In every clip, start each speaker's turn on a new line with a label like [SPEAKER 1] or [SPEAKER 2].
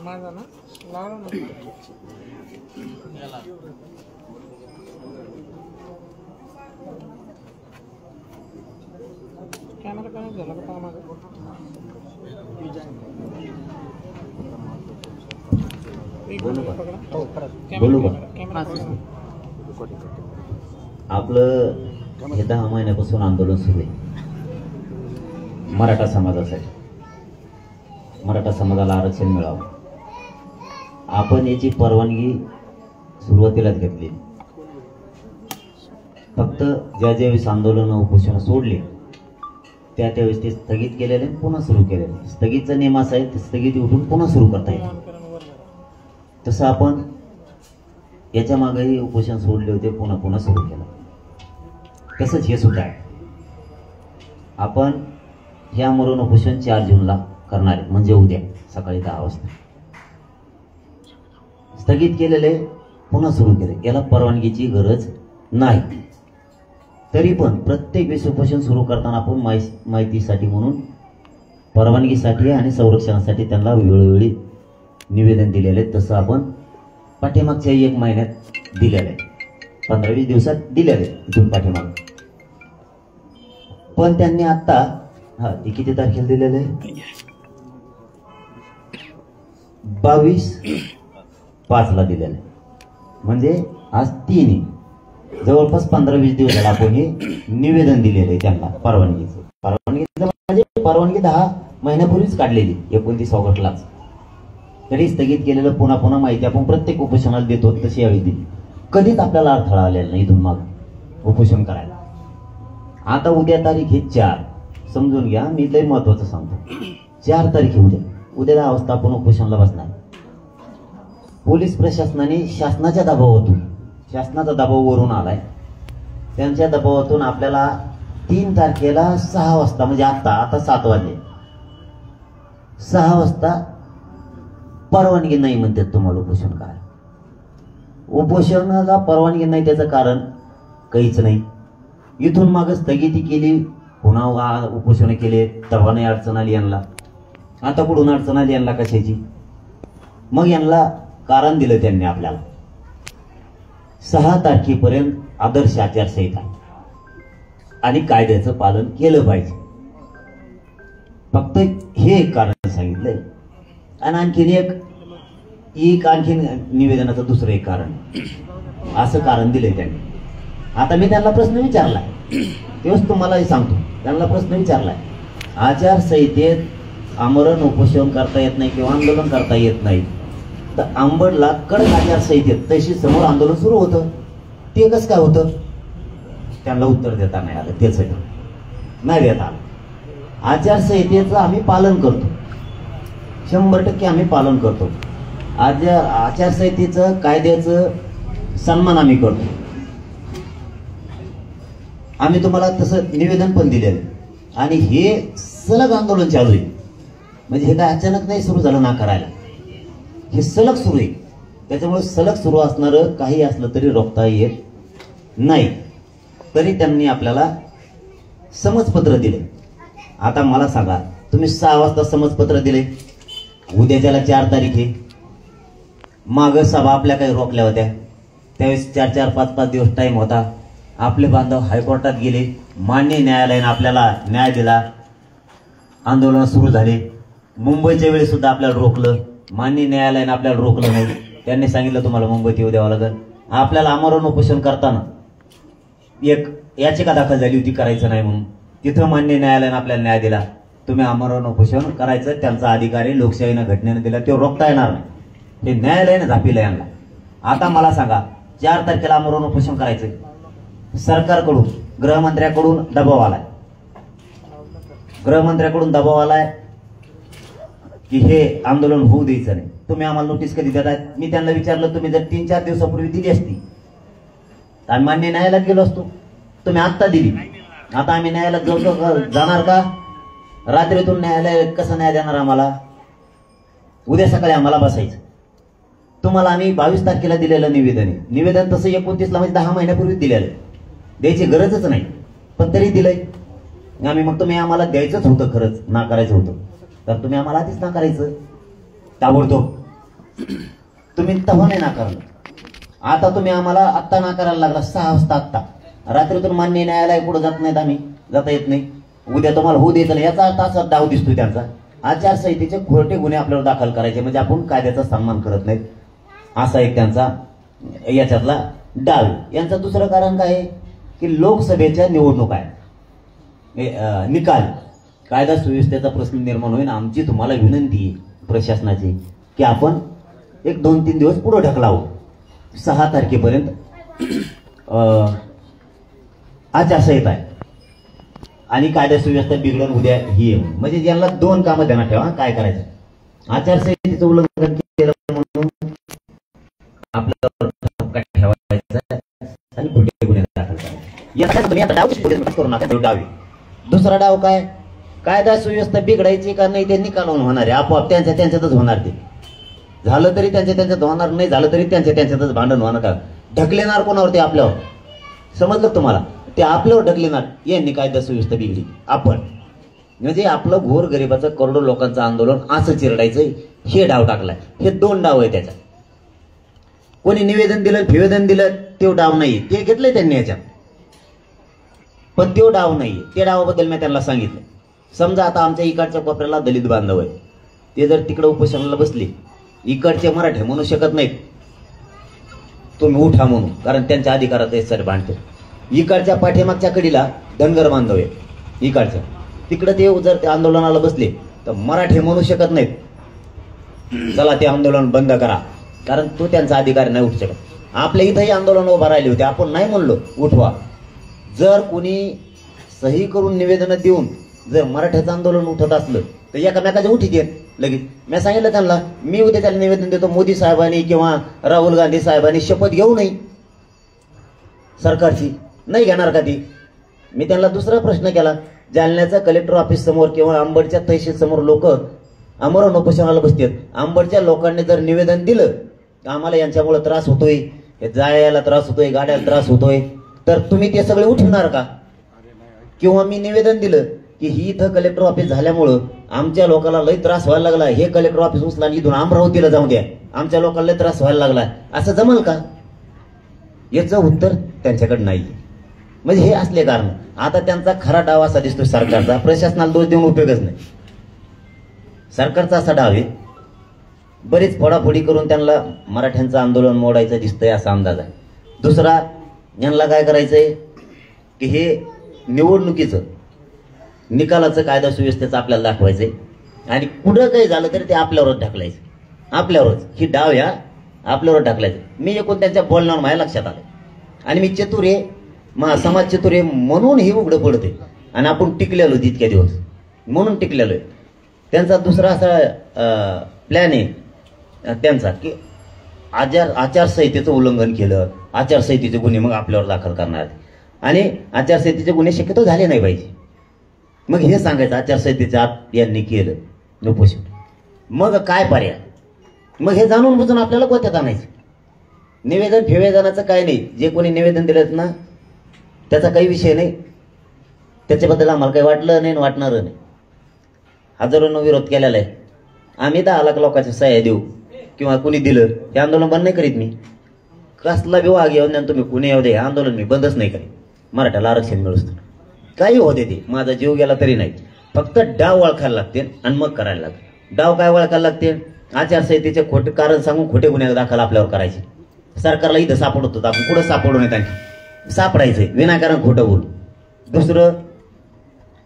[SPEAKER 1] माझा ना लावला ना कॅमेरा कनेक्ट झाला का माझा
[SPEAKER 2] आपलं हे 10 महिन्यापासून आंदोलन सुरू आहे मराठा समाजासाठी. मराठा समाजाला आरक्षण मिळावं. आपण याची परवानगी सुरुवातीलाच घेतली. फक्त ज्या ज्यावेळेस आंदोलन उपोषण सोडले त्यावेळेस ते स्थगित केलेले पुन्हा सुरू केलेले. स्थगितचा नियम असा आहे, स्थगिती उठून पुन्हा सुरू करता येईल. तसं आपण याच्या मागेही उपोषण सोडले होते, पुन्हा पुन्हा सुरू केलं. तसंच हे सुद्धा आहे. आपण हे आमरण उपोषण 4 जूनला करणार आहे, म्हणजे उद्या सकाळी 10 वाजता. स्थगित केलेले पुन्हा सुरू केले, याला परवानगीची गरज नाही. तरी पण प्रत्येक वेळेस उपोषण सुरू करताना आपण माहितीसाठी म्हणून परवानगीसाठी आणि संरक्षणासाठी त्यांना वेळोवेळी निवेदन दिलेले. तसं आपण पाठीमागच्या 1 महिन्यात दिलेलं आहे, 15-20 दिवसात दिलेलं आहे इथून पाठीमाग. पण त्यांनी आता ते किती तारखेला दिलेलं आहे? 22/5 दिलेलं आहे. म्हणजे आज 3 जवळपास 15-20 दिवस झाला आपण हे निवेदन दिलेलं आहे त्यांना परवानगीचं. म्हणजे परवानगी 10 महिन्यापूर्वीच काढलेली 29 ऑगस्टलाच. तरी स्थगित केलेलं पुन्हा पुन्हा माहिती आपण प्रत्येक उपोषणाला देतो तशी यावेळी दिली. कधीच आपल्याला अडथळा आलेला नाही इथून माग उपोषण करायला. आता उद्या तारीख हे 4, समजून घ्या. मी लय महत्वाचं सांगतो. 4 तारीख उद्या 10 वाजता आपण उपोषणाला बसणार. पोलीस प्रशासनाने शासनाच्या दबावातून, शासनाचा दबाव वरून आलाय, त्यांच्या दबावातून आपल्याला 3 तारखेला 6 वाजता, म्हणजे आता 7 वाजले, 6 वाजता परवानगी नाही म्हणतात तुम्हाला उपोषण करायला. उपोषणाला परवानगी नाही त्याचं कारण काहीच नाही. इथून माग स्थगिती केली, पुन्हा उपोषण केले, तेव्हा नाही अडचण आली यांना. आता कुठून अडचण आली यांना कशाची? मग यांना कारण दिलं त्यांनी आपल्याला 6 तारखेपर्यंत आदर्श आचारसंहिता आणि कायद्याचं पालन केलं पाहिजे. फक्त हे एक कारण सांगितलंय. आणि आणखीन निवेदनाचं दुसरं एक कारण, असं कारण दिलंय त्यांनी. आता मी त्यांना प्रश्न विचारलाय, तेव्हाच तुम्हालाही सांगतो. त्यांना प्रश्न विचारलाय, आचारसंहितेत आमरण उपोषण करता येत नाही किंवा आंदोलन करता येत नाही, तर अंबडला कडक आचारसंहितेत तशी समोर आंदोलन सुरू होतं, ते कसं काय होतं? त्यांना उत्तर देता नाही आलं. तेच नाही देता आलं. आचारसंहितेचं आम्ही पालन करतो, 100% आम्ही पालन करतो. आचारसंहितेचं, कायद्याचं सन्मान आम्ही करतो. आम्ही तुम्हाला तसं निवेदन पण दिलेलं. आणि हे सलग आंदोलन चालू आहे. म्हणजे हे काय अचानक नाही सुरू झालं ना करायला, हे सलग सुरू आहे. त्याच्यामुळे सलग सुरू असणारं काही असलं तरी रोखता येत नाही. तरी त्यांनी आपल्याला समजपत्र दिले. आता मला सांगा, तुम्ही 6 वाजता समजपत्र दिले, उद्याच्याला 4 तारीख आहे. माग सभा आपल्या काही रोखल्या होत्या, त्यावेळेस 4-4, 5-5 दिवस टाइम होता. आपले बांधव हायकोर्टात गेले, मान्य न्यायालयाने आपल्याला न्याय दिला, आंदोलन सुरू झाले. मुंबईच्या वेळेस सुद्धा आपल्याला रोखलं, मान्य न्यायालयाने आपल्याला रोखलं नाही. त्यांनी सांगितलं तुम्हाला मुंबईत येऊ द्यावं लागेल. आपल्याला आमरण उपोषण करताना एक याचिका दाखल झाली होती करायचं नाही म्हणून. तिथं मान्य न्यायालयाने आपल्याला न्याय दिला. तुम्ही आमरण उपोषण करायचं, त्यांचा अधिकारी लोकशाहीनं घटनेनं दिला, ते रोखता येणार नाही. हे न्यायालयाने झापिलं यांना. आता मला सांगा, 4 तारखेला आमरण उपोषण करायचंय. सरकारकडून, गृहमंत्र्याकडून दबाव आलाय. गृहमंत्र्याकडून दबाव आलाय की हे आंदोलन होऊ द्यायचं नाही. तुम्ही आम्हाला नोटीस कधी देताय? मी त्यांना विचारलं, तुम्ही जर 3-4 दिवसापूर्वी दिली असती तर आम्ही मान्य न्यायालयात गेलो असतो. तुम्ही आत्ता दिली. आता आम्ही न्यायालयात जाणार का? रात्रीतून न्यायालय कसं न्याय देणार आम्हाला? उद्या सकाळी आम्हाला बसायचं. तुम्हाला आम्ही 22 तारखेला दिलेलं निवेदन आहे. निवेदन तसं 29ला, म्हणजे 10 महिन्यापूर्वी दिलेलं आहे. द्यायची गरजच नाही, पण तरी दिलंय. आम्ही मग तुम्ही आम्हाला द्यायचंच होतं, खरंच नाकारायचं होतं तर तुम्ही आम्हाला आधीच नाकारायचं ताबडतोब. तुम्ही तेव्हा नाही नाकारलं, आता तुम्ही आम्हाला आत्ता नाकारायला लागला 6 वाजता. आत्ता रात्रीतून मान्य न्यायालय पुढे जात नाहीत, आम्ही जाता येत नाही. उद्या तुम्हाला होऊ द्यायचं नाही याचा तासात डाव दिसतोय त्यांचा. आचारसंहितेचे खोटे गुन्हे आपल्याला दाखल करायचे म्हणजे आपण कायद्याचा सन्मान करत नाहीत, असा एक त्यांचा याच्यातला डाव. यांचं दुसरं कारण काय आहे की लोकसभेच्या निवडणूक आहे, निकाल कायदा सुव्यवस्थेचा प्रश्न निर्माण होईल. आमची तुम्हाला विनंती आहे प्रशासनाची की आपण एक 2-3 दिवस पुढे ढकलावं. 6 तारखेपर्यंत आचारसंहिता आहे आणि कायदा सुव्यवस्था बिघडून उद्या ही आहे. म्हणजे यांना 2 कामं ध्यानात ठेवा. काय करायचं, आचारसंहितेचं उल्लंघन केलं म्हणून आपल्यावर ठपका ठेवायचा आणि खोटे गुन्हे दाखल करायचे. तुम्ही आता डाव करू नका, डावी. दुसरा डाव काय, कायदा सुव्यवस्था बिघडायची का नाही ते निकालून होणार आहे, आपोआप त्यांच्यातच होणार. ते झालं तरी त्यांच्यात होणार, नाही झालं तरी त्यांच्यातच भांडण होणार. का ढकलेणार कोणावर, ते आपल्यावर. समजलं तुम्हाला, ते आपल्यावर ढकलेणार. यांनी कायदा सुव्यवस्था बिघडी आपण, म्हणजे आपलं घोर गरिबाचं करोडो लोकांचं आंदोलन असं चिरडायचं, हे डाव टाकलाय. हे 2 डाव आहे त्याच्यात. कोणी निवेदन दिलं फिवेदन दिलं ते डाव नाही, ते घेतलंय त्यांनी याच्यात, पण तो डाव नाहीये. त्या डावाबद्दल मी त्यांना सांगितलं. समजा आता आमच्या इकडच्या कोपऱ्याला दलित बांधव आहे, ते जर तिकडे उपोषणाला बसले, इकडचे मराठे म्हणू शकत नाहीत तुम्ही उठा म्हणून, कारण त्यांच्या अधिकारात हे सर भांडते. इकडच्या पाठीमागच्या कडीला धनगर बांधव आहे, इकडच्या तिकडे ते जर ते आंदोलनाला बसले तर मराठे म्हणू शकत नाहीत चला ते आंदोलन बंद करा, कारण तो त्यांचा अधिकार नाही उठू शकत. आपल्या इथंही आंदोलन उभा राहिले होते, आपण नाही म्हणलो उठवा. जर कोणी सही करून निवेदन देऊन जर मराठ्याचं आंदोलन उठत असलं तर एकामेकाच्या उठीत येत लगेच. मी सांगितलं त्यांना, मी उद्या त्याला निवेदन देतो, मोदी साहेबांनी किंवा राहुल गांधी साहेबांनी शपथ घेऊ नये सरकारची, नाही घेणार का ती. मी त्यांना दुसरा प्रश्न केला, जालन्याच्या कलेक्टर ऑफिस समोर किंवा अंबडच्या तहसील समोर लोक आमरण उपोषणाला बसतात. अंबडच्या लोकांनी जर निवेदन दिलं आम्हाला यांच्यामुळे त्रास होतोय, जायला त्रास होतोय, गाड्याला त्रास होतोय, तर तुम्ही ते सगळे उठवणार का. किंवा मी निवेदन दिलं की ही इथं कलेक्टर ऑफिस झाल्यामुळं आमच्या लोकांना लय त्रास व्हायला लागला, हे कलेक्टर ऑफिस उचला आणि इथून अमरावतीला जाऊ द्या, आमच्या लोकांना लय त्रास व्हायला लागला, असं जमल का. याचं उत्तर त्यांच्याकडे नाही. म्हणजे हे असले कारण. आता त्यांचा खरा डाव असा दिसतो सरकारचा, प्रशासनाला दोष देऊन उपयोगच नाही. सरकारचा असा डाव आहे, बरीच फोडाफोडी करून त्यांना मराठ्यांचं आंदोलन मोडायचं दिसतंय असा अंदाज आहे. दुसरा, यांना काय करायचंय की हे निवडणुकीचं निकालाचं कायदा सुव्यवस्थेचं आपल्याला दाखवायचंय आणि कुठं काही झालं तरी ते आपल्यावरच ढकलायचं, आपल्यावरच. ही डाव या आपल्यावर ढकलायचं. मी एकूण त्यांच्या बोलण्यावर माझ्या लक्षात आलं आणि मी चतुर आहे, समाज चतुर आहे म्हणून हे उघडं पडते आणि आपण टिकलेलो तितक्या दिवस म्हणून टिकलेलो आहे. त्यांचा दुसरा असा प्लॅन आहे त्यांचा की आचारसंहितेचं उल्लंघन केलं, आचारसंहितेचे गुन्हे मग आपल्यावर दाखल करणार आणि आचारसंहितेचे गुन्हे शक्यतो झाले नाही पाहिजे. मग हे सांगायचं आचारसंहितेच्या आत यांनी केलं उपोषण, मग काय पर्याय. मग हे जाणून बुजून आपल्याला गोत्यात आणायचं. निवेदन फिवेदनाचं काय नाही, जे कोणी निवेदन दिलं ना त्याचा काही विषय नाही, त्याच्याबद्दल आम्हाला काही वाटलं नाही वाटणार नाही. हजारोंना विरोध केलेला आहे. आम्ही 10 लाख लोकांच्या सह्या देऊ किंवा कुणी दिलं हे आंदोलन बंद नाही करीत मी. कसला विभाग येऊन द्या तुम्ही, कुणी येऊ दे, हे आंदोलन मी बंदच नाही करीत. मराठ्याला आरक्षण मिळूच काही होते ते, माझा जीव गेला तरी नाही. फक्त डाव ओळखायला लागते आणि मग करायला लागते. डाव काय ओळखायला लागते, आचारसंहितेचे खोटे कारण सांगून खोटे गुन्हे दाखल आपल्यावर करायचे. सरकारला इथं सापडत होतं, आपण कुठं सापडू नये, त्यांनी सापडायचंय विनाकारण खोटं बोलू. दुसरं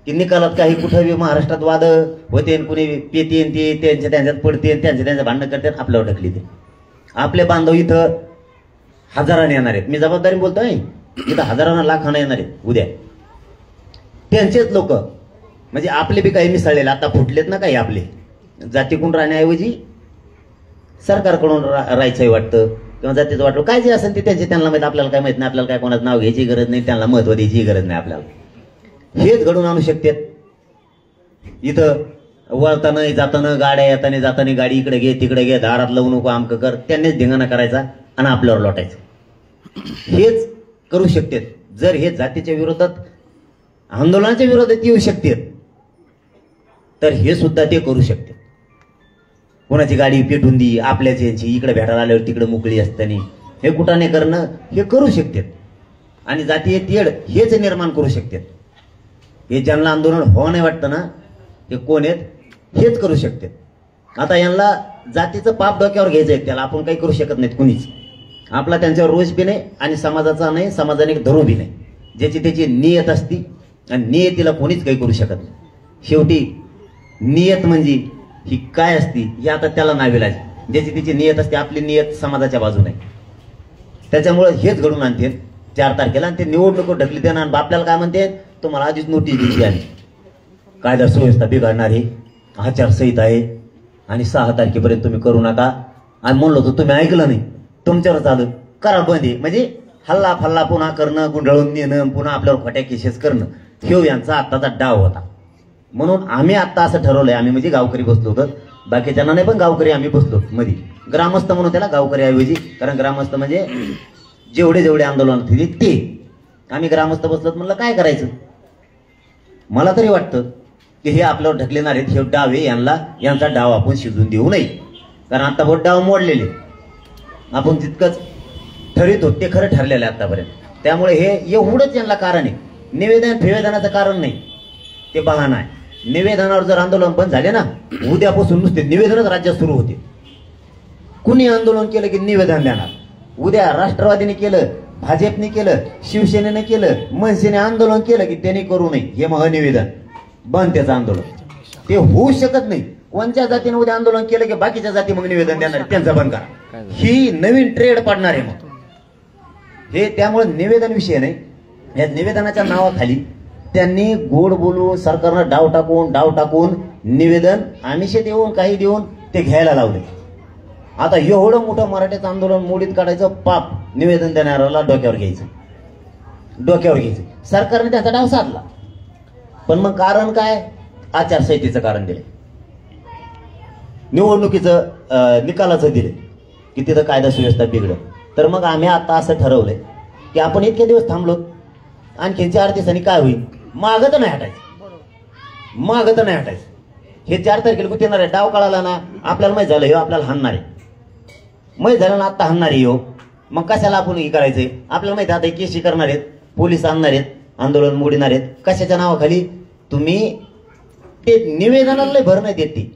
[SPEAKER 2] की निकालात काही कुठं महाराष्ट्रात वाद होते, कुणी पेतेन ते त्यांच्यात पडते, त्यांच्या भांडणं करतात, आपल्यावर ढकली ते. आपले बांधव इथं हजाराने येणार आहेत, मी जबाबदारी बोलतोय, इथं हजारांना लाखांना येणार आहेत उद्या. त्यांचेच लोक म्हणजे आपले बी काही मिसळलेले आता फुटलेत ना काही, आपले जातीकडून राहण्याऐवजी सरकारकडून राहायचंही वाटतं किंवा जातीचं वाटतं, काय जे असेल ते त्यांना माहित, आपल्याला काय माहित नाही. आपल्याला काय कोणाचं नाव घ्यायची गरज नाही, त्यांना महत्व द्यायची गरज नाही आपल्याला. हेच घडून आणू शकतात. इथं वळताना जाताना गाड्या, येताना जाताना गाडी इकडे घे तिकडे घे, दारात लावू नको, आमकं कर, त्यांनीच धिंगाणा करायचा आणि आपल्यावर लोटायचं. हेच करू शकतात जर हे जातीच्या विरोधात आंदोलनाच्या विरोधात येऊ शकतात, तर हे सुद्धा ते करू शकतात. कोणाची गाडी पेटून दी, आपल्याच यांची इकडे भेटायला आल्यावर तिकडे मोकळी असताना हे कुठाने करणं हे करू शकतात. आणि जातीय तेढ हेच निर्माण करू शकतात. हे ज्यांना आंदोलन व्हावं नाही वाटतं ना, ते कोण आहेत, हेच करू शकतात. आता यांना जातीचं पाप डोक्यावर घ्यायचं आहे, त्याला आपण काही करू शकत नाहीत कुणीच. आपला त्यांच्यावर रोष बी नाही आणि समाजाचा नाही, समाजाने धरू बी नाही. ज्याची त्याची नियत असती आणि नियतीला कोणीच काही करू शकत नाही. शेवटी नियत म्हणजे ही काय असती हे आता त्याला नाविलाज. ज्याची त्याची नियत असते, आपली नियत समाजाच्या बाजूने. त्याच्यामुळे हेच घडून आणते 4 तारखेला. आणि ते निवडणूक ढकली ते. आणि आपल्याला काय म्हणते, तुम्हाला आधीच नोटीस दिली आणि कायदा सुव्यवस्था बिघडणारी आचारसंहिता आहे आणि 6 तारखेपर्यंत तुम्ही करू नका. आणि म्हणलो होतो, तुम्ही ऐकलं नाही, तुमच्यावर आलं, करा बंद आहे. म्हणजे हल्ला फल्ला पुन्हा करणं, गुंडाळून नेणं, पुन्हा आपल्यावर खोट्या केसेस करणं, हे यांचा आत्ताचा डाव होता. म्हणून आम्ही आता असं ठरवलंय, आम्ही म्हणजे गावकरी बसलो होतो, बाकीच्यांना नाही, पण गावकरी आम्ही बसलो मध्ये. ग्रामस्थ म्हणून त्याला गावकरी ऐवजी, कारण ग्रामस्थ म्हणजे जेवढे आंदोलन होते ते. आम्ही ग्रामस्थ बसलो म्हणलं काय करायचं. मला तरी वाटतं की हे आपल्यावर ढकलेणार आहेत, हे डावे, यांचा डाव आपण शिजून देऊ नये. कारण आता बहुत डाव मोडलेले, आपण जितकंच ठरित होत ते खरं ठरलेलं आहे आतापर्यंत. त्यामुळे हे एवढंच यांना कारण आहे, निवेदन फेवेदनाचं कारण नाही, ते बहाणा आहे. निवेदनावर जर आंदोलन बंद झाले ना, उद्यापासून नुसते निवेदनच राज्यात सुरू होते. कुणी आंदोलन केलं की निवेदन देणार. उद्या राष्ट्रवादीने केलं, भाजपने केलं, शिवसेनेने केलं, मनसेने आंदोलन केलं की त्यांनी करू नये, हे मग निवेदन बंद. त्याचं आंदोलन ते होऊ शकत नाही. कोणत्या जातीने उद्या आंदोलन केलं की बाकीच्या जाती मग निवेदन देणार, त्यांचं बंद करा. ही नवीन ट्रेड पडणार आहे मग हे. त्यामुळे निवेदन विषय नाही. या निवेदनाच्या नावाखाली त्यांनी गोड बोलून, सरकारनं डाव टाकून निवेदन आमिषे देऊन, काही देऊन ते घ्यायला लावले. आता एवढं मोठं मराठ्याचं आंदोलन मोडीत काढायचं पाप निवेदन देणाऱ्याला डोक्यावर घ्यायचं. सरकारने त्याचा डाव साधला. पण मग कारण काय, आचारसंहितेचं कारण दिले, निवडणुकीचं निकालाचं दिले की तिथं कायदा सुव्यवस्था बिघडत. तर मग आम्ही आता असं ठरवलंय की आपण इतके दिवस थांबलो, आणखी 4 दिवसांनी काय होईल, मागं तर नाही हटायचं. हे 4 तारखेला कुठे येणार आहे, डाव कळाला ना, आपल्याला माहित झालं, ह्यो आपल्याला हाणणार आहे, माहित झालं ना, आता हाणणार आहे ह्यो. मग कशाला आपण हे करायचंय, आपल्याला माहिती आता केसी करणार आहेत, पोलीस आणणार आहेत, आंदोलन मोडणार आहेत. कशाच्या नावाखाली, तुम्ही ते निवेदनाला भर नाही देत.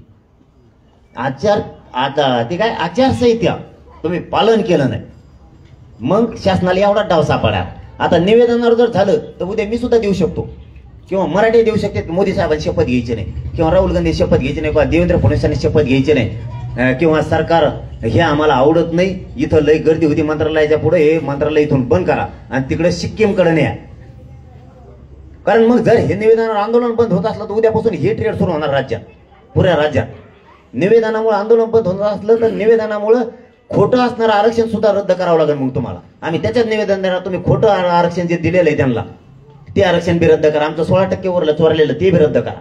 [SPEAKER 2] ती काय आचारसंहिता तुम्ही पालन केलं नाही, मग शासनाला एवढा डाव सापडा. आता निवेदनावर जर झालं तर उद्या मी सुद्धा देऊ शकतो, किंवा मराठी देऊ शकते, मोदी साहेबांनी शपथ घ्यायची नाही, किंवा राहुल गांधी शपथ घ्यायची नाही, किंवा देवेंद्र फडणवीसांनी शपथ घ्यायची नाही, किंवा सरकार हे आम्हाला आवडत नाही, इथं लई गर्दी होती मंत्रालयाच्या पुढे, हे मंत्रालय इथून बंद करा आणि तिकडे सिक्कीमकडे न्या. कारण मग जर हे निवेदनावर आंदोलन बंद होत असलं तर उद्यापासून हे ट्रेड सुरू होणार राज्यात, पुऱ्या राज्यात. निवेदनामुळे आंदोलन बंद होत असलं तर निवेदनामुळे खोटं असणारं आरक्षण सुद्धा रद्द करावं लागेल. मग तुम्हाला आम्ही त्याच्यात निवेदन देणार, तुम्ही खोटं आरक्षण जे दिलेलं आहे त्यांना ते आरक्षण बी रद्द करा, आमचं 16% वरलं चोरलेलं ते बी रद्द करा.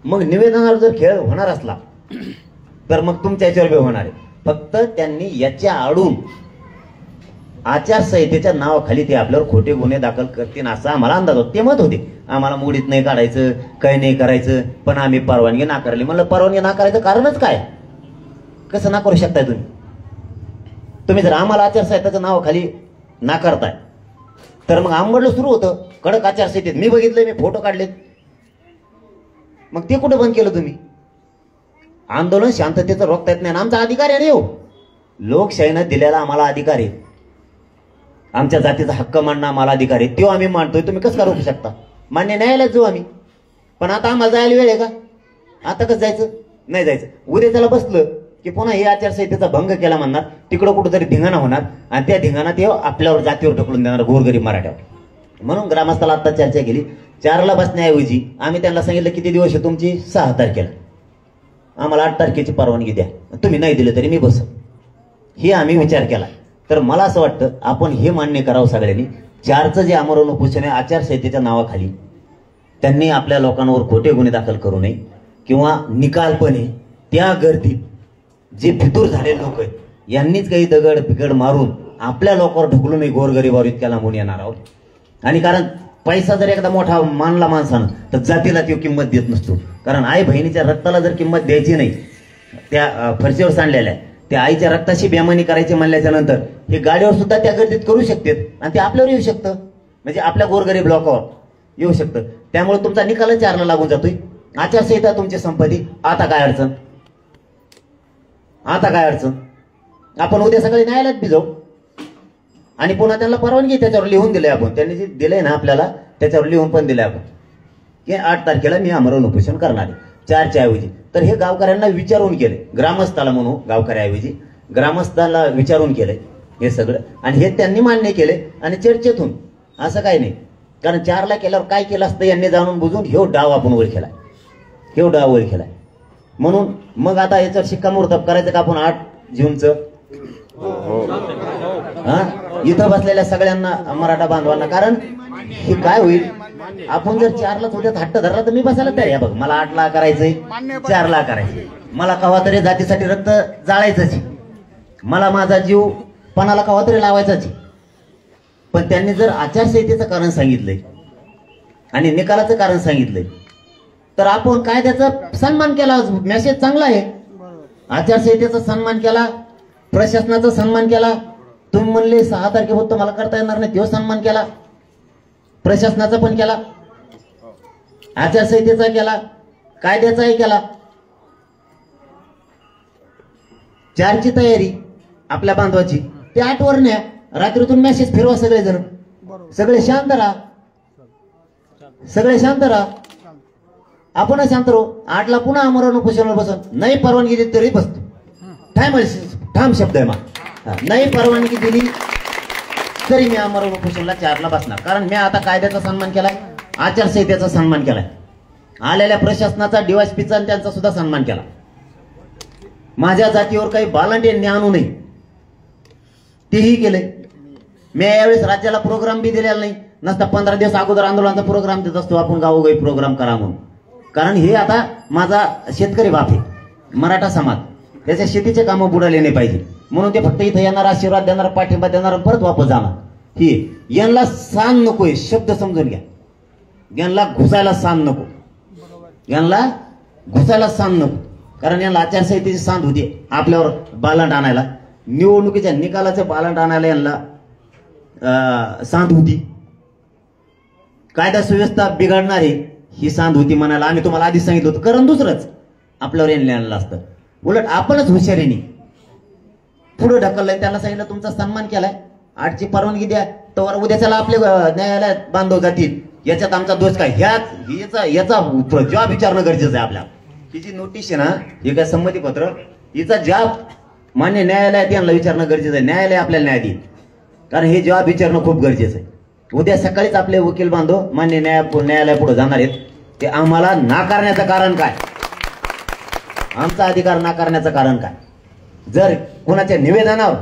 [SPEAKER 2] मग निवेदनावर जर खेळ होणार असला तर मग तुमच्या याच्यावर बी होणार आहे. फक्त त्यांनी याच्या आडून आचारसंहितेच्या नावाखाली ते आपल्यावर खोटे गुन्हे दाखल करतील असा आम्हाला अंदाज होता. ते मत होते आम्हाला मोडीत नाही काढायचं, काही नाही करायचं, पण आम्ही परवानगी नाकारली. म्हणलं परवानगी नाकारायचं कारणच काय, कसं नाकारू शकताय तुम्ही? तुम्ही जर आम्हाला आचारसंहितेच्या नावाखाली नाकारताय तर मग आंबडलं सुरू होतं कडक आचारसंहितेत. मी बघितलंय, मी फोटो काढलेत. मग ते कुठं बंद केलं तुम्ही? आंदोलन शांततेचं रोखता येत नाही, आमचा अधिकार आहे. हो, लोकशाहीनं दिलेला आम्हाला अधिकार आहे, आमच्या जातीचा हक्क मांडणं आम्हाला अधिकार आहे, तो आम्ही मांडतोय. तुम्ही कसं का रोखू शकता? मान्य न्यायालयात जाऊ आम्ही, पण आता आम्हाला जायला वेळ आहे का? आता कसं जायचं? नाही जायचं. उद्या त्याला बसलं की पुन्हा हे आचारसंहितेचा भंग केला म्हणणार, तिकडं कुठंतरी धिंगाणा होणार आणि त्या धिंगाणा ते आपल्यावर जातीवर ढकलून देणार, गोरगरीब मराठ्यावर. म्हणून ग्रामस्थाला आता चर्चा केली. 4ला बसण्याऐवजी आम्ही त्यांना सांगितलं किती दिवस आहे तुमची? 6 तारखेला. आम्हाला 8 तारखेची परवानगी द्या, तुम्ही नाही दिलं तरी मी बस, हे आम्ही विचार केला. तर मला असं वाटतं आपण हे मान्य करावं सगळ्यांनी. 4चं जे आमरण उपोषण आहे आचारसंहितेच्या नावाखाली, त्यांनी आपल्या लोकांवर खोटे गुन्हे दाखल करू नये, किंवा निकालपणे त्या गर्दीत जे फितूर झालेले लोक आहेत यांनीच काही दगड पिकड मारून आपल्या लोकांवर ढकलू नये, गोरगरीबावर इतक्या लांबून येणार आहोत. आणि कारण पैसा जर एकदा मोठा मानला माणसानं तर जातीला तो किंमत देत नसतो. कारण आई बहिणीच्या रक्ताला जर किंमत द्यायची नाही, त्या फरशीवर सांडलेल्या त्या आईच्या रक्ताशी बेमानी करायची म्हणल्याच्या नंतर हे गाडीवर सुद्धा त्या गर्दीत करू शकतात आणि ते आपल्यावर येऊ शकतं, म्हणजे आपल्या गोरगरीब लोकांवर येऊ शकतं. त्यामुळे तुमचा निकाल 4ला लागून जातोय. आचारसंहिता तुमची संपत्ती. आता काय अडचण? आता काय अडचण? आपण उद्या सकाळी न्यायालयात बी जाऊ आणि पुन्हा त्यांना परवानगी त्याच्यावर लिहून दिले. आपण त्यांनी जे दिलंय ना आपल्याला त्याच्यावर लिहून पण दिले आपण की 8 तारखेला मी आमरण उपोषण करणार आहे 4च्या ऐवजी. तर हे गावकऱ्यांना विचारून केले, ग्रामस्थाला म्हणू गावकऱ्याऐवजी ग्रामस्थाला विचारून केले हे सगळं, आणि हे त्यांनी मान्य केले. आणि चर्चेतून असं काही नाही, कारण 4ला केल्यावर काय केलं असतं यांनी जाणून बुजून ह्यो डाव आपण वर केलाय, ह्यो डाव वर केलाय. म्हणून मग आता याच्यावर शिक्कामोर्तब करायचं का आपण 8 जूनचं? हा, इथं बसलेल्या सगळ्यांना मराठा बांधवांना. कारण हे काय होईल, आपण जर 4लाच उद्यात हट्ट धरला तर मी बसायला तयार आहे. बघ, मला 8ला करायचंय, 4ला करायचंय, मला कवा तरी जातीसाठी रक्त जाळायचंच, मला माझा जीव पणाला कवा तरी लावायचाच. पण त्यांनी जर आचारसंहितेचं कारण सांगितलंय आणि निकालाचं कारण सांगितलंय तर आपण काय त्याचा सन्मान केला. मेसेज चांगला आहे, आचारसंहितेचा सन्मान केला, प्रशासनाचा सन्मान केला. तुम्ही म्हणले 6 तारखेपर्यंत मला करता येणार नाही, तो सन्मान केला, प्रशासनाचा पण केला, आचारसंहितेचा केला, कायद्याचाही केला. 4ची तयारी आपल्या बांधवाची ते 8 वर न्या. रात्रीतून मेसेज फिरवा सगळेजण, सगळे शांत राहा, सगळे शांत राहा, आपण शांत राहू. 8ला पुन्हा आमरण उपोषणावर बसून नाही परवानगी दिली तरी बसतो. ठाम शब्द आहे. नाही परवानगी दिली तरी मी आमरण उपोषणाला 4ला बसणार. कारण मी आता कायद्याचा सन्मान केलाय, आचारसंहितेचा सन्मान केलाय, आलेल्या प्रशासनाचा डीवायएसपीचा आणि त्यांचा सुद्धा सन्मान केला. माझ्या जातीवर काही बालांड्यांनी आणू नये तेही केले. मी यावेळेस राज्याला प्रोग्राम बी दिलेला नाही. नसता 15 दिवस अगोदर आंदोलनाचा प्रोग्राम देत असतो आपण, गावोगावी प्रोग्राम करा म्हणून. कारण हे आता माझा शेतकरी बाप आहे, मराठा समाज, त्याच्या शेतीचे कामं बुडाले नाही पाहिजे म्हणून ते फक्त इथं येणार, आशीर्वाद देणार, पाठिंबा देणार, परत वापस जाणार. ही यांना सान नकोय, शब्द समजून घ्या. यांना घुसायला सान नको, यांना घुसायला सान नको. कारण यांना आचारसंहितेची सांद होती आपल्यावर बालांड आणायला, निवडणुकीच्या निकालाचे बालांड आणायला यांना सांद होती. कायदा सुव्यवस्था बिघडणारी ही सांद होती म्हणायला. आम्ही तुम्हाला आधीच सांगितलं होतं, कारण दुसरंच आपल्यावर यांनी आणलं असतं. उलट आपणच हुशारीने पुढे ढकललंय. त्यांना सांगितलं तुमचा सन्मान केलाय, 8ची परवानगी द्या, तर उद्याच्याला आपले न्यायालयात बांधव जातील. याच्यात आमचा दोष काय? याचा जॉब विचारणं गरजेचं आहे आपल्याला. ही जी नोटीस आहे ना, हे काय संमतीपत्र, हिचा जॉब मान्य न्यायालयात यांना विचारणं गरजेचं आहे. न्यायालय आपल्याला न्याय देईल, कारण हे जॉब विचारणं खूप गरजेचं आहे. उद्या सकाळीच आपले वकील बांधव मान्य न्यायालय पुढे जाणार आहेत. ते आम्हाला नाकारण्याचं कारण काय, आमचा अधिकार नाकारण्याचं कारण काय. जर कोणाच्या निवेदनावर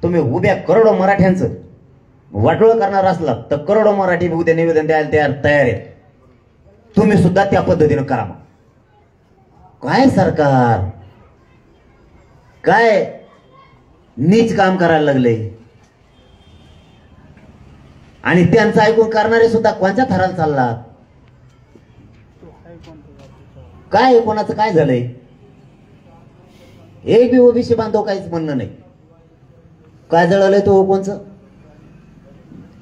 [SPEAKER 2] तुम्ही उभ्या करोडो मराठ्यांचं वाटोळं करणार असला तर करोडो मराठी उद्या निवेदन द्यायला तयार आहेत. तुम्ही सुद्धा त्या पद्धतीनं करा. काय सरकार काय नीच काम करायला लागले, आणि त्यांचं ऐकून करणारे सुद्धा कोणत्या थराला चालला. काय कोणाचं काय झालंय? एक बी ओबीसी बांधव काहीच म्हणणं नाही. काय जळलंय तो कोणचं?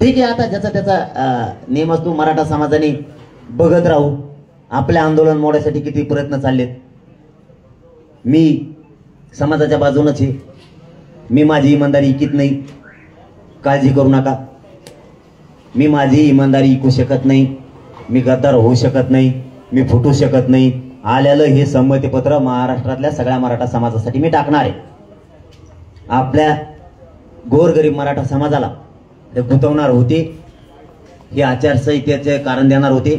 [SPEAKER 2] ठीक आहे, आता ज्याचा त्याचा नियम असतो. मराठा समाजाने बघत राहू आपले आंदोलन मोडण्यासाठी किती प्रयत्न चाललेत. मी समाजाच्या बाजूनच आहे. मी माझी इमानदारी इकित नाही, काळजी करू नका. मी माझी इमानदारी इकू शकत नाही, मी गद्दार होऊ शकत नाही, मी फुटू शकत नाही. आलेलं हे संमतीपत्र महाराष्ट्रातल्या सगळ्या मराठा समाजासाठी मी टाकणार आहे. आपल्या गोरगरीब मराठा समाजाला हे गुंतवणार होते, हे आचारसंहितेचे कारण देणार होते.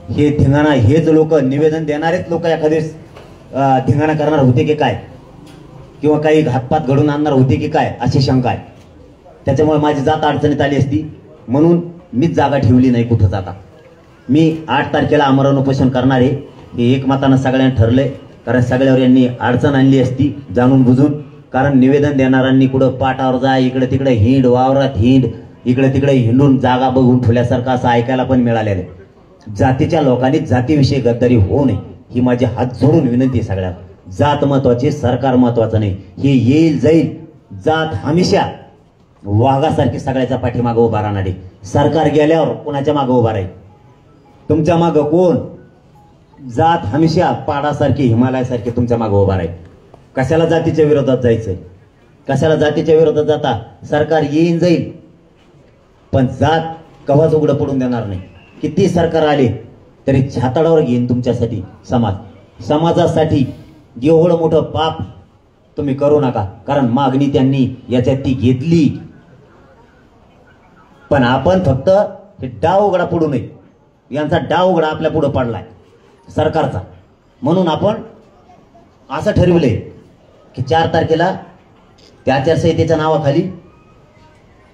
[SPEAKER 2] हे धिंगाणा हेच लोक निवेदन देणारेच लोक एखादेच धिंगाणा करणार होते की काय, किंवा काही घातपात घडून आणणार होते की काय, अशी शंका आहे. त्याच्यामुळे माझी जात अडचणीत आली असती, म्हणून मीच जागा ठेवली नाही कुठं जाता. मी 8 तारखेला आमरण उपोषण करणार आहे हे एकमतानं सगळ्यांनी ठरलंय. कारण सगळ्यावर यांनी अडचण आणली असती जाणून बुजून. कारण निवेदन देणाऱ्यांनी कुठं पाटावर जा, इकडे तिकडे हिंड, वावरात हिंड, इकडे तिकडे हिंडून जागा बघून ठेवल्यासारखं असं ऐकायला पण मिळालेलं आहे. जातीच्या लोकांनी जातीविषयी गद्दारी होऊ नये ही माझी हात जोडून विनंती आहे सगळ्यांना. जात महत्वाची, सरकार महत्वाचं नाही. हे येईल जाईल. जात हमेशा वाघासारखी सगळ्याच्या पाठीमागं उभा राहणारी. सरकार गेल्यावर कोणाच्या मागं उभा राहील? तुमच्या मागं कोण? जात हमेशा पाडासारखी, हिमालयासारखी तुमच्या मागं उभा राहील. कशाला जातीच्या विरोधात जायचंय? कशाला जातीच्या विरोधात जाता? सरकार येईन जाईल पण जात कवाच उघडं पडून देणार नाही. किती सरकार आले तरी छाताडावर घेईन तुमच्यासाठी समाज. समाजासाठी एवढं मोठं पाप तुम्ही करू नका. कारण मागणी त्यांनी याच्यात ती घेतली, पण आपण फक्त हे डाव उघडा पडू नये. यांचा डाव उघडा आपल्या पुढे पडलाय सरकारचा. म्हणून आपण असं ठरविलंय की 4 तारखेला त्या आचारसंहितेच्या नावाखाली,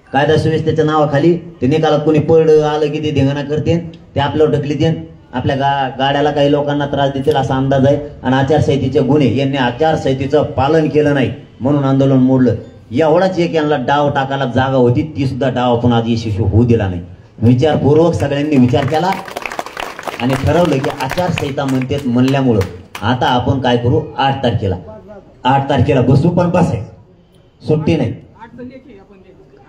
[SPEAKER 2] कायदा सुव्यवस्थेच्या नावाखाली ते निकालात कोणी पडलं आलं की ते धिंगाणा करते, ते आपल्यावर ढकली देन, आपल्या गाड्याला काही लोकांना त्रास देतील असा अंदाज आहे. आणि आचारसंहितेचे गुन्हे, यांनी आचारसंहितेचं पालन केलं नाही म्हणून आंदोलन मोडलं. एवढाच एक यांना डाव टाकायला जागा होती, ती सुद्धा डाव आपण आज यशस्वी होऊ दिला नाही. विचारपूर्वक सगळ्यांनी विचार केला आणि ठरवलं की आचारसंहिता म्हणल्यामुळं आता आपण काय करू, 8 तारखेला बसू, पण बसायचं, सुट्टी नाही.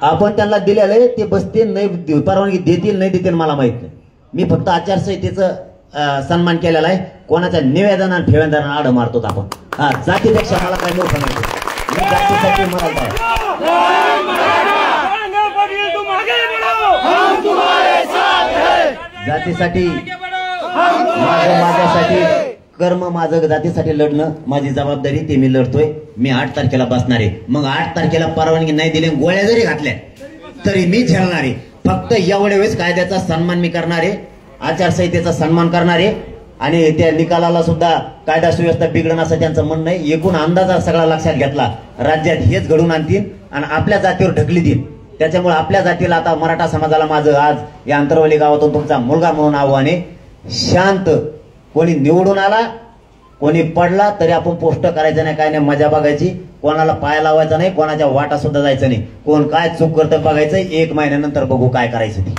[SPEAKER 2] आपण त्यांना दिलेलं आहे, ते बसतील नाही, परवानगी देतील नाही देतील मला माहित नाही. मी फक्त आचारसंहितेचं सन्मान केलेला आहे. कोणाच्या निवेदन आणि ठेवेदारांना आड मारतो आपण. हा, जातीपेक्षा मला काही मोठं नाही. मी जातीसाठी म्हणाल जातीसाठी माझ्यासाठी कर्म, माझं जातीसाठी लढणं माझी जबाबदारी, ते मी लढतोय. मी 8 तारखेला बसणार आहे. मग 8 तारखेला परवानगी नाही दिली, गोळ्या जरी घातल्या तरी मी झेलणार आहे. फक्त एवढ्या वेळेस कायद्याचा सन्मान मी करणार आहे, आचारसंहितेचा सन्मान करणार आहे. आणि त्या निकालाला सुद्धा कायदा सुव्यवस्था बिघडणं असं त्यांचं म्हणणं आहे. एकूण अंदाजा सगळा लक्षात घेतला, राज्यात हेच घडून आणतील आणि आपल्या जातीवर ढकली देईल. त्याच्यामुळे आपल्या जातीला आता मराठा समाजाला माझं आज या अंतरवली गावातून तुमचा मुलगा म्हणून आव्हान आहे. शांत, कोणी निवडून आला कोणी पडला तरी आपण पोस्ट करायचं नाही, काय नाही, मजा बघायची. कोणाला पाय लावायचा नाही, कोणाच्या वाटा सुद्धा जायचं नाही. कोण काय चूक करतं बघायचं, 1 महिन्यानंतर बघू काय करायचं ते.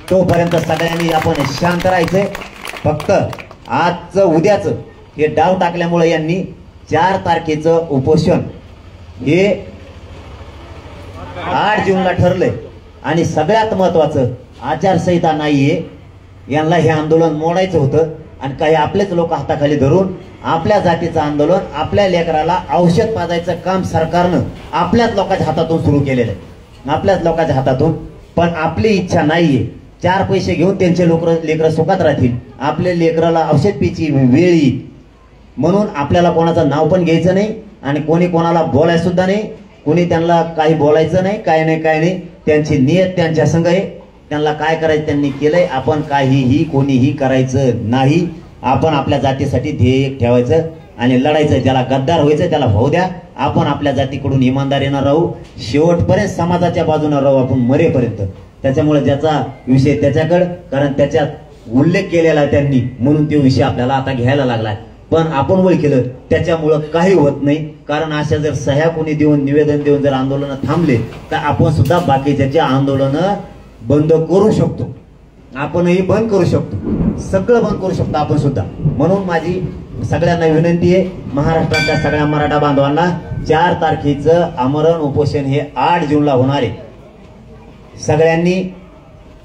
[SPEAKER 2] तोपर्यंत सगळ्यांनी आपण शांत राहायचंय. फक्त आजचं उद्याचं हे डाव टाकल्यामुळे यांनी 4 तारखेचं उपोषण हे 8 जूनला ठरलंय. आणि सगळ्यात महत्वाचं, आचारसंहिता नाहीये, यांना हे आंदोलन मोडायचं होतं. आणि काही आपलेच लोक हाताखाली धरून आपल्या जातीचं आंदोलन, आपल्या लेकराला औषध पाजायचं काम सरकारनं आपल्याच लोकांच्या हातातून सुरू केलेलं आहे, आपल्याच लोकांच्या हातातून. पण आपली इच्छा नाहीये 4 पैसे घेऊन त्यांचे लेकरं सुखात राहतील, आपल्या लेकराला औषध पिची वेळ येईल म्हणून आपल्याला कोणाचं नाव पण घ्यायचं नाही आणि कोणी कोणाला बोलायचं सुद्धा नाही. कोणी त्यांना काही बोलायचं नाही, काय नाही. त्यांची नियत त्यांच्या संग आहे. त्यांना काय करायचं त्यांनी केलंय. आपण काहीही कोणीही करायचं नाही. आपण आपल्या जातीसाठी ध्येय ठेवायचं आणि लढायचं. ज्याला गद्दार व्हायचं त्याला भाऊ द्या. आपण आपल्या जातीकडून इमानदारीनं राहू, शेवटपर्यंत समाजाच्या बाजूने राहू आपण मरेपर्यंत. त्याच्यामुळे ज्याचा विषय त्याच्याकडे, कारण त्याच्यात उल्लेख केलेला त्यांनी म्हणून तो विषय आपल्याला आता घ्यायला लागलाय. पण आपण वळ केलं त्याच्यामुळं काही होत नाही. कारण अशा जर सह्या कोणी देऊन, निवेदन देऊन जर आंदोलन थांबले तर आपण सुद्धा बाकीच्या आंदोलन बंद करू शकतो. आपणही बंद करू शकतो, सगळं बंद करू शकतो आपण सुद्धा. म्हणून माझी सगळ्यांना विनंती आहे, महाराष्ट्राच्या सगळ्या मराठा बांधवांना 4 तारखेचं आमरण उपोषण हे 8 जूनला होणार आहे. सगळ्यांनी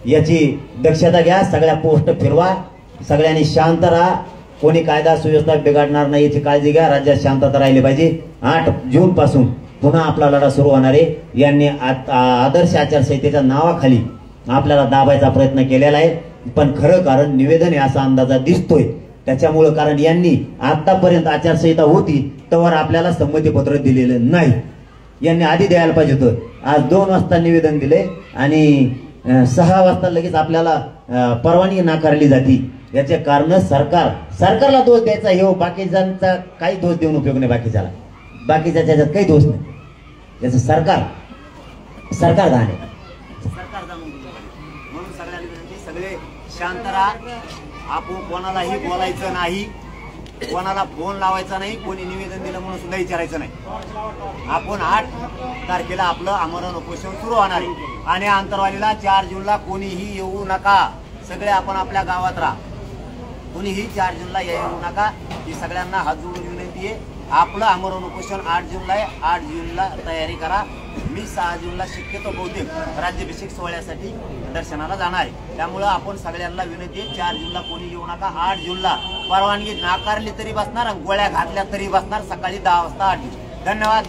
[SPEAKER 2] याची दक्षता घ्या, सगळ्या पोस्ट फिरवा, सगळ्यांनी शांत राहा. कोणी कायदा सुव्यवस्था बिघडणार नाही याची काळजी घ्या. राज्यात शांतता राहिली पाहिजे. 8 जून पासून पुन्हा आपला लढा सुरू होणार आहे. यांनी आदर्श आचारसंहितेच्या नावाखाली आपल्याला दाबायचा प्रयत्न केलेला आहे. पण खरं कारण निवेदन आहे असा अंदाजा दिसतोय. त्याच्यामुळं, कारण यांनी आतापर्यंत आचारसंहिता होती तर आपल्याला संमतीपत्र दिलेलं नाही. यांनी आधी द्यायला पाहिजे होतं. आज 2 वाजता निवेदन दिले आणि 6 वाजता लगेच आपल्याला परवानगी नाकारली जाते. याचे कारण सरकारला दोष द्यायचा, हे बाकीच्यांचा काही दोष देऊन उपयोग नाही. बाकीच्या त्याच्यात काही दोष नाही. याचं सरकार घाण आहे. म्हणून सगळ्यांनी सगळे शांत राहा. आपण कोणालाही बोलायचं नाही. कोणाला फोन लावायचा नाही, कोणी निवेदन दिलं म्हणून सुद्धा विचारायचं नाही. आपण 8 तारखेला आपलं आमरण उपोषण सुरू होणार आहे आणि आंतरवालीला 4 जूनला कोणीही येऊ नका. सगळे आपण आपल्या गावात राहा. कोणीही 4 जूनला येऊ नका. ही सगळ्यांना हात जोडून विनंती आहे. आपलं आमरण उपोषण 8 जूनला आहे. 8 जूनला तयारी करा. मी 6 जूनला शक्यतो बहुतेक राज्याभिषेक सोहळ्यासाठी दर्शनाला जाणार आहे. त्यामुळं आपण सगळ्यांना विनंती आहे, 4 जूनला कोणी येऊ नका. 8 जूनला परवानगी नाकारली तरी बसणार आणि गोळ्या घातल्या तरी बसणार. सकाळी 10 वाजता 8 जून. धन्यवाद.